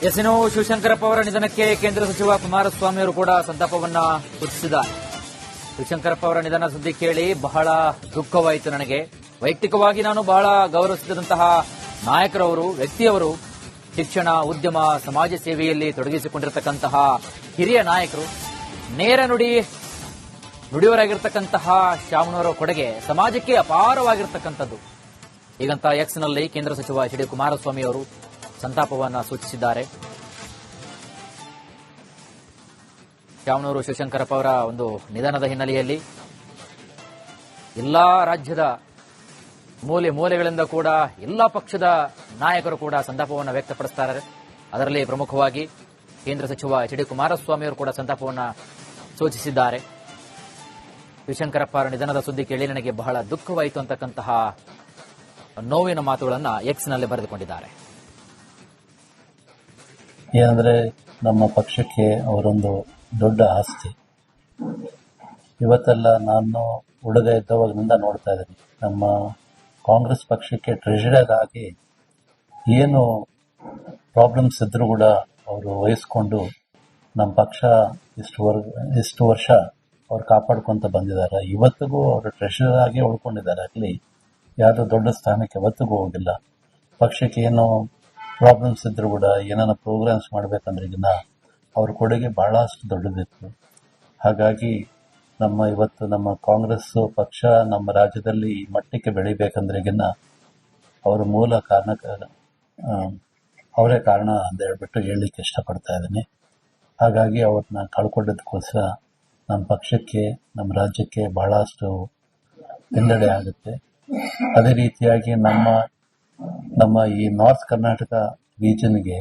ಎಸ್ಎನ್ಒ ಶಿವಶಂಕರಪ್ಪ ಅವರ ನಿಧನಕ್ಕೆ ಕೇಂದ್ರ ಸಚಿವ ಕುಮಾರಸ್ವಾಮಿ ಅವರು ಕೂಡ ಸಂತಾಪವನ್ನ ಸೂಚಿಸಿದ್ದಾರೆ. ಶಿವಶಂಕರಪ್ಪ ಅವರ ನಿಧನ ಸುದ್ದಿ ಕೇಳಿ ಬಹಳ ದುಃಖವಾಯಿತು. ನನಗೆ ವೈಯಕ್ತಿಕವಾಗಿ ನಾನು ಬಹಳ ಗೌರವಿಸಿದಂತಹ ನಾಯಕರವರು, ವ್ಯಕ್ತಿಯವರು, ಶಿಕ್ಷಣ, ಉದ್ಯಮ, ಸಮಾಜ ಸೇವೆಯಲ್ಲಿ ತೊಡಗಿಸಿಕೊಂಡಿರತಕ್ಕಂತಹ ಹಿರಿಯ ನಾಯಕರು, ನೇರ ನುಡಿಯವರಾಗಿರ್ತಕ್ಕಂತಹ ಶಾಮನೂರ ಕೊಡುಗೆ ಸಮಾಜಕ್ಕೆ ಅಪಾರವಾಗಿರ್ತಕ್ಕಂಥದ್ದು. ಹೀಗಂತ ಎಕ್ಸ್ನಲ್ಲಿ ಕೇಂದ್ರ ಸಚಿವ ಎಚ್ ಡಿ ಕುಮಾರಸ್ವಾಮಿ ಅವರು ಸಂತಾಪವನ್ನು ಸೂಚಿಸಿದ್ದಾರೆ. ಶಾಮನೂರು ಶಿವಶಂಕರಪ್ಪ ಅವರ ಒಂದು ನಿಧನದ ಹಿನ್ನೆಲೆಯಲ್ಲಿ ಎಲ್ಲಾ ರಾಜ್ಯದ ಮೂಲೆಗಳಿಂದ ಕೂಡ ಎಲ್ಲಾ ಪಕ್ಷದ ನಾಯಕರು ಕೂಡ ಸಂತಾಪವನ್ನು ವ್ಯಕ್ತಪಡಿಸುತ್ತಾರೆ. ಅದರಲ್ಲಿ ಪ್ರಮುಖವಾಗಿ ಕೇಂದ್ರ ಸಚಿವ ಎಚ್ ಡಿ ಕುಮಾರಸ್ವಾಮಿ ಅವರು ಕೂಡ ಸಂತಾಪವನ್ನು ಸೂಚಿಸಿದ್ದಾರೆ. ಶಿವಶಂಕರಪ್ಪ ಅವರ ನಿಧನದ ಸುದ್ದಿ ಕೇಳಿ ನನಗೆ ಬಹಳ ದುಃಖವಾಯಿತು ಅಂತಕ್ಕಂತಹ ನೋವಿನ ಮಾತುಗಳನ್ನು ಎಕ್ಸ್ನಲ್ಲಿ ಬರೆದುಕೊಂಡಿದ್ದಾರೆ. ಏನಂದ್ರೆ ನಮ್ಮ ಪಕ್ಷಕ್ಕೆ ಅವರೊಂದು ದೊಡ್ಡ ಆಸ್ತಿ. ಇವತ್ತೆಲ್ಲ ನಾನು ಹುಡುಗ ಇದ್ದವಾಗಿನಿಂದ ನೋಡ್ತಾ ಇದ್ದೀನಿ. ನಮ್ಮ ಕಾಂಗ್ರೆಸ್ ಪಕ್ಷಕ್ಕೆ ಟ್ರೆಷರರ್ ಆಗಿ ಏನು ಪ್ರಾಬ್ಲಮ್ಸ್ ಇದ್ರೂ ಕೂಡ ಅವರು ವಹಿಸ್ಕೊಂಡು ನಮ್ಮ ಪಕ್ಷ ಇಷ್ಟು ವರ್ಷ ಅವ್ರು ಕಾಪಾಡ್ಕೊಂತ ಬಂದಿದ್ದಾರೆ. ಇವತ್ತಿಗೂ ಅವರು ಟ್ರೆಷರರ್ ಆಗಿ ಉಳ್ಕೊಂಡಿದ್ದಾರೆ. ಆಗಲಿ ಯಾವುದೋ ದೊಡ್ಡ ಸ್ಥಾನಕ್ಕೆ ಇವತ್ತಿಗೂ ಹೋಗಿಲ್ಲ. ಪಕ್ಷಕ್ಕೆ ಏನು ಪ್ರಾಬ್ಲಮ್ಸ್ ಇದ್ರೂ ಕೂಡ ಏನಾನ ಪ್ರೋಗ್ರಾಮ್ಸ್ ಮಾಡಬೇಕಂದ್ರೆ ಈಗಿನ ಅವ್ರ ಕೊಡುಗೆ ಬಹಳಷ್ಟು ದೊಡ್ಡದಿತ್ತು. ಹಾಗಾಗಿ ಇವತ್ತು ನಮ್ಮ ಕಾಂಗ್ರೆಸ್ ಪಕ್ಷ ನಮ್ಮ ರಾಜ್ಯದಲ್ಲಿ ಈ ಮಟ್ಟಕ್ಕೆ ಬೆಳಿಬೇಕಂದ್ರೆ ಈಗಿನ ಅವರ ಮೂಲ ಅವರೇ ಕಾರಣ ಅಂತ ಹೇಳ್ಬಿಟ್ಟು ಹೇಳಲಿಕ್ಕೆ ಇಷ್ಟಪಡ್ತಾ ಇದ್ದೀನಿ. ಹಾಗಾಗಿ ಅವ್ರನ್ನ ಕಳ್ಕೊಂಡಿದ್ದಕ್ಕೋಸ್ಕರ ನಮ್ಮ ಪಕ್ಷಕ್ಕೆ, ನಮ್ಮ ರಾಜ್ಯಕ್ಕೆ ಬಹಳಷ್ಟು ಹಿನ್ನಡೆ ಆಗುತ್ತೆ. ಅದೇ ರೀತಿಯಾಗಿ ನಮ್ಮ ಈ ನಾರ್ತ್ ಕರ್ನಾಟಕ ರೀಜನ್ಗೆ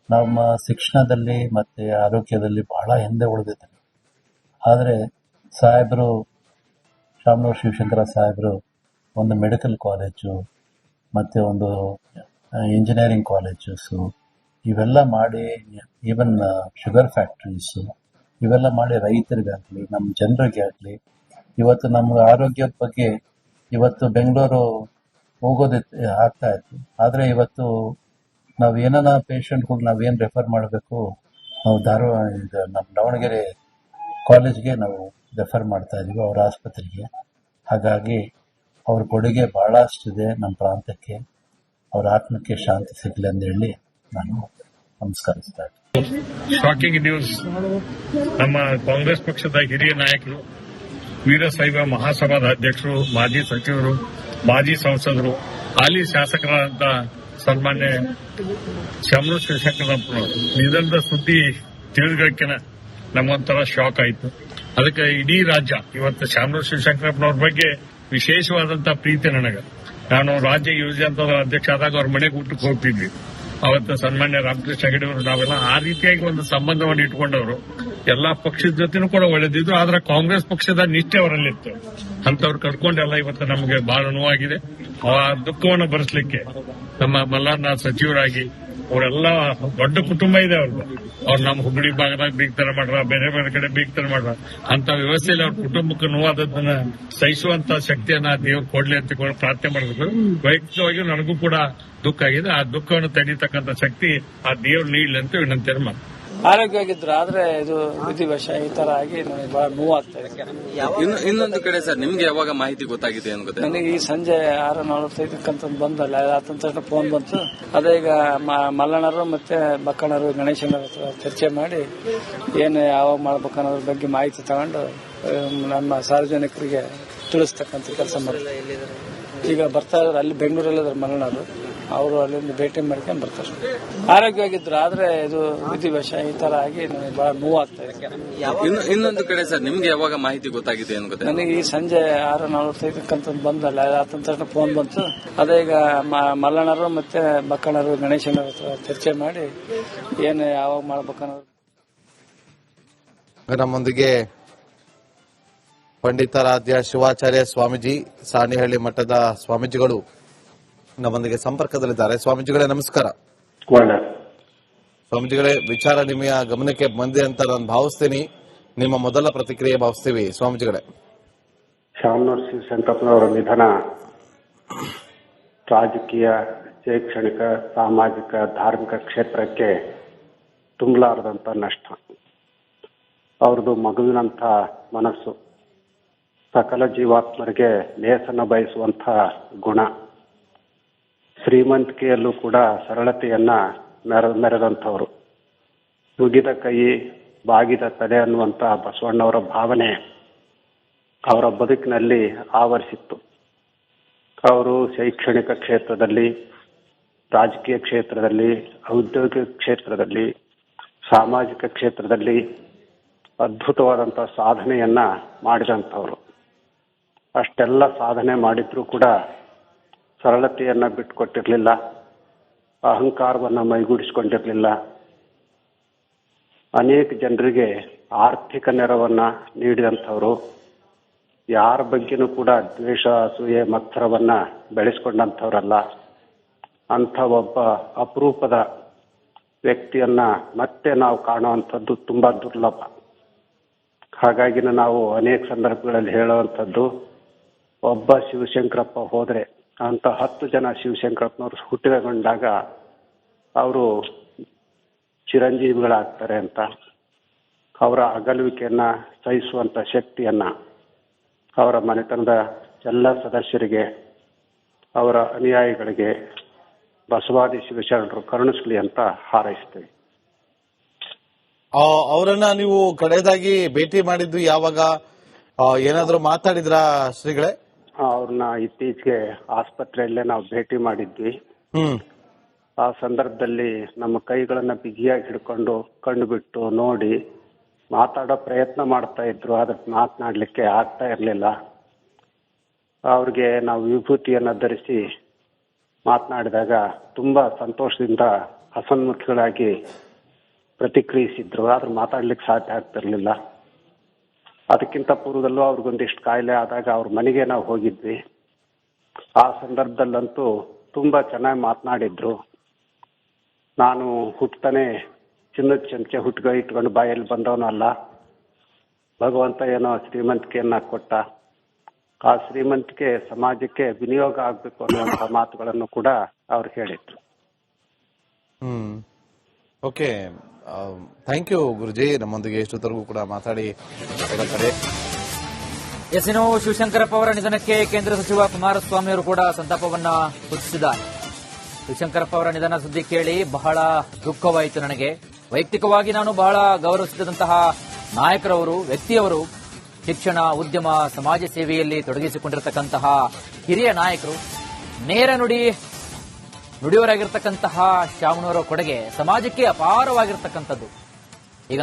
ನಮ್ಮ ಶಿಕ್ಷಣದಲ್ಲಿ ಮತ್ತೆ ಆರೋಗ್ಯದಲ್ಲಿ ಬಹಳ ಹಿಂದೆ ಉಳಿದಿದ್ದಾರೆ. ಆದರೆ ಶಾಮನೂರು ಶಿವಶಂಕರ ಸಾಹೇಬರು ಒಂದು ಮೆಡಿಕಲ್ ಕಾಲೇಜು ಮತ್ತೆ ಒಂದು ಇಂಜಿನಿಯರಿಂಗ್ ಕಾಲೇಜಸ್ಸು ಇವೆಲ್ಲ ಮಾಡಿ, ಈವನ್ ಶುಗರ್ ಫ್ಯಾಕ್ಟ್ರೀಸು ಇವೆಲ್ಲ ಮಾಡಿ ರೈತರಿಗಾಗಲಿ ನಮ್ಮ ಜನರಿಗೆ ಆಗಲಿ ಇವತ್ತು ನಮ್ಮ ಆರೋಗ್ಯದ ಬಗ್ಗೆ ಇವತ್ತು ಬೆಂಗಳೂರು ಹೋಗೋದಿತ್ತು ಆಗ್ತಾ ಇತ್ತು. ಆದರೆ ಇವತ್ತು ನಾವು ಏನಾನ ಪೇಷಂಟ್ಗಳು ನಾವೇನು ರೆಫರ್ ಮಾಡಬೇಕು ನಾವು ನಮ್ಮ ದಾವಣಗೆರೆ ಕಾಲೇಜ್ಗೆ ನಾವು ರೆಫರ್ ಮಾಡ್ತಾ ಇದೀವಿ, ಅವ್ರ ಆಸ್ಪತ್ರೆಗೆ. ಹಾಗಾಗಿ ಅವ್ರ ಕೊಡುಗೆ ಬಹಳಷ್ಟಿದೆ ನಮ್ಮ ಪ್ರಾಂತಕ್ಕೆ. ಅವ್ರ ಆತ್ಮಕ್ಕೆ ಶಾಂತಿ ಸಿಗಲಿ ಅಂತ ಹೇಳಿ ನಾನು ನಮಸ್ಕರಿಸ್ತಾ ಇದ್ದೀನಿ. Shocking news. ನಮ್ಮ ಕಾಂಗ್ರೆಸ್ ಪಕ್ಷದ ಹಿರಿಯ ನಾಯಕರು, ವೀರಶೈವ ಮಹಾಸಭಾದ ಅಧ್ಯಕ್ಷರು, ಮಾಜಿ ಸಚಿವರು, ಮಾಜಿ ಸಂಸದರು, ಹಾಲಿ ಶಾಸಕರಾದಂತ ಸನ್ಮಾನ್ಯ ಶಾಮನೂರು ಶಿವಶಂಕರಪ್ಪನವರು ನಿಧನದ ಸುದ್ದಿ ತಿಳಿದಕ್ಕಿನ ನಮಗೊಂಥರ ಶಾಕ್ ಆಯಿತು. ಅದಕ್ಕೆ ಇಡೀ ರಾಜ್ಯ ಇವತ್ತು ಶಾಮನೂರು ಶಿವಶಂಕರಪ್ಪನವ್ರ ಬಗ್ಗೆ ವಿಶೇಷವಾದಂತಹ ಪ್ರೀತಿ ನನಗೆ. ನಾನು ರಾಜ್ಯ ಯುವಜನತಾದ ಅಧ್ಯಕ್ಷ ಆದಾಗ ಅವ್ರ ಮನೆಗೆ ಊಟಕ್ಕೆ ಹೋಗ್ತಿದ್ವಿ. ಅವತ್ತು ಸನ್ಮಾನ್ಯ ರಾಮಕೃಷ್ಣ ಹೆಗಡೆ ಅವರು ನಾವೆಲ್ಲ ಆ ರೀತಿಯಾಗಿ ಒಂದು ಸಂಬಂಧವನ್ನು ಇಟ್ಕೊಂಡವರು. ಎಲ್ಲಾ ಪಕ್ಷದ ಜೊತೆನೂ ಕೂಡ ಒಳ್ಳೆದಿದ್ರು, ಆದ್ರೆ ಕಾಂಗ್ರೆಸ್ ಪಕ್ಷದ ನಿಷ್ಠೆ ಅವರಲ್ಲಿತ್ತು. ಅಂತವ್ರು ಕರ್ಕೊಂಡೆಲ್ಲ ಇವತ್ತು ನಮಗೆ ಬಹಳ ನೋವಾಗಿದೆ. ಆ ದುಃಖವನ್ನು ಭರಿಸಲಿಕ್ಕೆ ನಮ್ಮ ಮಲ್ಲಾರ್ನಾಥ್ ಸಚಿವರಾಗಿ ಅವರೆಲ್ಲ ದೊಡ್ಡ ಕುಟುಂಬ ಇದೆ ಅವ್ರದ್ದು. ಅವ್ರು ನಮ್ಮ ಹುಬ್ಬಳ್ಳಿ ಭಾಗದಾಗ ಬೀಗ್ತಾರೆ ಮಾಡ್ರ, ಬೇರೆ ಬೇರೆ ಕಡೆ ಬೀಗ್ತಾರೆ ಮಾಡ್ರ. ಅಂತ ವ್ಯವಸ್ಥೆಯಲ್ಲಿ ಅವ್ರ ಕುಟುಂಬಕ್ಕೆ ನೋವಾದದನ್ನ ಸಹಿಸುವಂತ ಶಕ್ತಿಯನ್ನ ದೇವ್ರು ಕೊಡ್ಲಿ ಅಂತ ಪ್ರಾರ್ಥನೆ ಮಾಡಬೇಕು. ವೈಯಕ್ತಿಕವಾಗಿ ನನಗೂ ಕೂಡ ದುಃಖ ಆಗಿದೆ. ಆ ದುಃಖವನ್ನು ತಡೀತಕ್ಕಂಥ ಶಕ್ತಿ ಆ ದೇವ್ರು ನೀಡಲಿ ಅಂತ ವಿನಂತಿ ಮಾಡಿ. ಆರೋಗ್ಯವಾಗಿದ್ರು, ಆದ್ರೆ ಇದು ವಿಧಿವಶ ಈ ತರ ಆಗಿ ನನಗೆ ಬಹಳ ನೋವಾಗ್ತಾ ಇದೆ. ಇನ್ನೊಂದು ಕಡೆ ಸರ್, ನಿಮ್ಗೆ ಯಾವಾಗ ಮಾಹಿತಿ ಗೊತ್ತಾಗಿದೆ ಅಂತ ಗೊತ್ತಾ? ನನಗೆ ಈ ಸಂಜೆ 6:45 ಬಂದಲ್ಲ, ಆತನ ತಕ್ಷಣ ಫೋನ್ ಬಂತು. ಅದೇ ಈಗ ಮಲ್ಲಣ್ಣರು ಮತ್ತೆ ಬಕ್ಕಣ್ಣರು, ಗಣೇಶನ ಹತ್ರ ಚರ್ಚೆ ಮಾಡಿ ಏನು ಯಾವಾಗ ಮಾಡ್ಬೇಕನ್ನೋದ್ರ ಬಗ್ಗೆ ಮಾಹಿತಿ ತಗೊಂಡು ನಮ್ಮ ಸಾರ್ವಜನಿಕರಿಗೆ ತಿಳಿಸ್ತಕ್ಕಂಥ ಕೆಲಸ ಮಾಡ್ತಾರೆ. ಈಗ ಬರ್ತಾ ಇದ್ರು, ಅಲ್ಲಿ ಬೆಂಗಳೂರಲ್ಲಿ ಮಲ್ಲಣ್ಣರು, ಅವರು ಅಲ್ಲಿಂದ ಭೇಟಿ ಮಾಡ್ಕೊಂಡು ಬರ್ತಾರೆ. ಆರೋಗ್ಯವಾಗಿದ್ರು, ಆದ್ರೆ ಇದು ವಿಧಿವಶ ಈ ತರ ಆಗಿ ನನಗೆ ಬಹಳ ನೋವಾಗ್ತಾ ಇದೆ. ಇನ್ನೊಂದು ಕಡೆ ಸರ್, ನಿಮ್ಗೆ ಯಾವಾಗ ಮಾಹಿತಿ ಗೊತ್ತಾಗಿದೆ ಅಂತ ಗೊತ್ತಾ? ನನಗೆ ಈ ಸಂಜೆ 6:45 ಬಂದಲ್ಲ, ಆತನ ತಕ್ಷಣ ಫೋನ್ ಬಂತು. ಅದೇ ಈಗ ಮಲ್ಲಣ್ಣರು ಮತ್ತೆ ಬಕ್ಕಣ್ಣರು, ಗಣೇಶನ ಹತ್ರ ಚರ್ಚೆ ಮಾಡಿ ಏನು ಯಾವಾಗ ಮಾಡ್ಬೇಕನ್ನೋದು. ನಮ್ಮೊಂದಿಗೆ ಪಂಡಿತಾರಾಧ್ಯ ಶಿವಾಚಾರ್ಯ ಸ್ವಾಮೀಜಿ, ಸಾಣಿಹಳ್ಳಿ ಮಠದ ಸ್ವಾಮೀಜಿಗಳು ನಮ್ಮೊಂದಿಗೆ ಸಂಪರ್ಕದಲ್ಲಿದ್ದಾರೆ. ಸ್ವಾಮೀಜಿಗಳೇ ನಮಸ್ಕಾರ. ಸ್ವಾಮೀಜಿಗಳೇ, ವಿಚಾರ ನಿಮ್ಮ ಗಮನಕ್ಕೆ ಬಂದಿದೆ ಅಂತ ನಾನು ಭಾವಿಸ್ತೀನಿ. ನಿಮ್ಮ ಮೊದಲ ಪ್ರತಿಕ್ರಿಯೆ ಭಾವಿಸ್ತೀವಿ ಸ್ವಾಮೀಜಿಗಳೇ. ಶಾಮನೂರು ಶಿವಶಂಕರಪ್ಪನವರ ನಿಧನ ರಾಜಕೀಯ ಶೈಕ್ಷಣಿಕ, ಸಾಮಾಜಿಕ, ಧಾರ್ಮಿಕ ಕ್ಷೇತ್ರಕ್ಕೆ ತುಂಬಲಾರದಂತ ನಷ್ಟ. ಅವ್ರದ್ದು ಮಗುವಿನಂಥ ಮನಸ್ಸು, ಸಕಲ ಜೀವಾತ್ಮರಿಗೆ ಲೇಸನ್ನು ಬಯಸುವಂಥ ಗುಣ, ಶ್ರೀಮಂತಿಕೆಯಲ್ಲೂ ಕೂಡ ಸರಳತೆಯನ್ನ ಮೆರೆದಂಥವ್ರು, ಮುಗಿದ ಕೈ ಬಾಗಿದ ತಲೆ ಅನ್ನುವಂಥ ಬಸವಣ್ಣವರ ಭಾವನೆ ಅವರ ಬದುಕಿನಲ್ಲಿ ಆವರಿಸಿತ್ತು. ಅವರು ಶೈಕ್ಷಣಿಕ ಕ್ಷೇತ್ರದಲ್ಲಿ, ರಾಜಕೀಯ ಕ್ಷೇತ್ರದಲ್ಲಿ, ಔದ್ಯೋಗಿಕ ಕ್ಷೇತ್ರದಲ್ಲಿ, ಸಾಮಾಜಿಕ ಕ್ಷೇತ್ರದಲ್ಲಿ ಅದ್ಭುತವಾದಂಥ ಸಾಧನೆಯನ್ನ ಮಾಡಿದಂಥವ್ರು. ಅಷ್ಟೆಲ್ಲ ಸಾಧನೆ ಮಾಡಿದ್ರೂ ಕೂಡ ಸರಳತೆಯನ್ನ ಬಿಟ್ಟುಕೊಟ್ಟಿರ್ಲಿಲ್ಲ, ಅಹಂಕಾರವನ್ನ ಮೈಗೂಡಿಸಿಕೊಂಡಿರ್ಲಿಲ್ಲ. ಅನೇಕ ಜನರಿಗೆ ಆರ್ಥಿಕ ನೆರವನ್ನ ನೀಡಿದಂಥವ್ರು, ಯಾರ ಬಗ್ಗೆನೂ ಕೂಡ ದ್ವೇಷ, ಅಸೂಯೆ, ಮತ್ಸರವನ್ನ ಬೆಳೆಸ್ಕೊಂಡಂಥವ್ರಲ್ಲ. ಅಂಥ ಒಬ್ಬ ಅಪರೂಪದ ವ್ಯಕ್ತಿಯನ್ನ ಮತ್ತೆ ನಾವು ಕಾಣುವಂಥದ್ದು ತುಂಬಾ ದುರ್ಲಭ. ಹಾಗಾಗಿ ನಾವು ಅನೇಕ ಸಂದರ್ಭಗಳಲ್ಲಿ ಹೇಳುವಂಥದ್ದು, ಒಬ್ಬ ಶಿವಶಂಕರಪ್ಪ ಹೋದ್ರೆ ಅಂತ 10 ಜನ ಶಿವಶಂಕರಪ್ಪನವರು ಹುಟ್ಟಿಕೊಂಡಾಗ ಅವರು ಚಿರಂಜೀವಿಗಳಾಗ್ತಾರೆ ಅಂತ. ಅವರ ಅಗಲುವಿಕೆಯನ್ನ ಸಹಿಸುವಂತ ಶಕ್ತಿಯನ್ನ ಅವರ ಮನೆತನದ ಎಲ್ಲ ಸದಸ್ಯರಿಗೆ, ಅವರ ಅನುಯಾಯಿಗಳಿಗೆ ಬಸವಾದಿ ಶಿವಶರಣರು ಕರುಣಿಸಲಿ ಅಂತ ಹಾರೈಸ್ತೇವೆ. ಅವರನ್ನ ನೀವು ಕಡೆಯದಾಗಿ ಭೇಟಿ ಮಾಡಿದ್ದು ಯಾವಾಗ? ಏನಾದರೂ ಮಾತಾಡಿದ್ರಾ ಶ್ರೀಗಳೇ? ಅವ್ರನ್ನ ಇತ್ತೀಚೆಗೆ ಆಸ್ಪತ್ರೆಯಲ್ಲೇ ನಾವು ಭೇಟಿ ಮಾಡಿದ್ವಿ. ಆ ಸಂದರ್ಭದಲ್ಲಿ ನಮ್ಮ ಕೈಗಳನ್ನ ಬಿಗಿಯಾಗಿ ಹಿಡ್ಕೊಂಡು ಕಣ್ಣು ಬಿಟ್ಟು ನೋಡಿ ಮಾತಾಡೋ ಪ್ರಯತ್ನ ಮಾಡ್ತಾ ಇದ್ರು. ಅದಕ್ಕೆ ಮಾತನಾಡ್ಲಿಕ್ಕೆ ಆಗ್ತಾ ಇರಲಿಲ್ಲ. ಅವ್ರಿಗೆ ನಾವು ವಿಭೂತಿಯನ್ನ ಧರಿಸಿ ಮಾತನಾಡಿದಾಗ ತುಂಬಾ ಸಂತೋಷದಿಂದ ಹಸನ್ಮುಖಗಳಾಗಿ ಪ್ರತಿಕ್ರಿಯಿಸಿದ್ರು. ಆದ್ರೆ ಮಾತಾಡ್ಲಿಕ್ಕೆ ಸಾಧ್ಯ ಆಗ್ತಿರ್ಲಿಲ್ಲ. ಅದಕ್ಕಿಂತ ಪೂರ್ವದಲ್ಲೂ ಅವ್ರಿಗೊಂದಿಷ್ಟು ಕಾಯಿಲೆ ಆದಾಗ ಅವ್ರ ಮನೆಗೆ ನಾವು ಹೋಗಿದ್ವಿ. ಆ ಸಂದರ್ಭದಲ್ಲಂತೂ ತುಂಬಾ ಚೆನ್ನಾಗಿ ಮಾತನಾಡಿದ್ರು. ನಾನು ಹುಟ್ಟತಾನೆ ಚಿನ್ನದ ಚಮಚೆ ಇಟ್ಕೊಂಡು ಬಾಯಲ್ಲಿ ಬಂದವನು ಅಲ್ಲ, ಭಗವಂತ ಏನೋ ಶ್ರೀಮಂತಿಕೆಯನ್ನ ಕೊಟ್ಟ, ಆ ಶ್ರೀಮಂತಿಕೆ ಸಮಾಜಕ್ಕೆ ವಿನಿಯೋಗ ಆಗ್ಬೇಕು ಅನ್ನುವಂಥ ಮಾತುಗಳನ್ನು ಕೂಡ ಅವ್ರು ಹೇಳಿದ್ರು. ಓಕೆ, ಥ್ಯಾಂಕ್ ಯು ಗುರುಜಿ, ನಮ್ಮೊಂದಿಗೆ ಇಷ್ಟೊತ್ತರೆಗೂ ಕೂಡ ಮಾತಾಡಿ. ಇನ್ನು ಶಿವಶಂಕರಪ್ಪ ಅವರ ನಿಧನಕ್ಕೆ ಕೇಂದ್ರ ಸಚಿವ ಕುಮಾರಸ್ವಾಮಿ ಅವರು ಕೂಡ ಸಂತಾಪವನ್ನ ಸೂಚಿಸಿದ್ದಾರೆ. ಶಿವಶಂಕರಪ್ಪ ಅವರ ನಿಧನ ಸುದ್ದಿ ಕೇಳಿ ಬಹಳ ದುಃಖವಾಯಿತು ನನಗೆ. ವೈಯಕ್ತಿಕವಾಗಿ ನಾನು ಬಹಳ ಗೌರವಿಸಿದಂತಹ ನಾಯಕರವರು, ವ್ಯಕ್ತಿಯವರು, ಶಿಕ್ಷಣ, ಉದ್ಯಮ, ಸಮಾಜ ಸೇವೆಯಲ್ಲಿ ತೊಡಗಿಸಿಕೊಂಡಿರತಕ್ಕಂತಹ ಹಿರಿಯ ನಾಯಕರು, ನೇರ ನುಡಿಯವರಾಗಿರ್ತಕ್ಕಂತಹ ಶಾಮನೂರ ಕೊಡುಗೆ ಸಮಾಜಕ್ಕೆ ಅಪಾರವಾಗಿರ್ತಕ್ಕಂಥದ್ದು.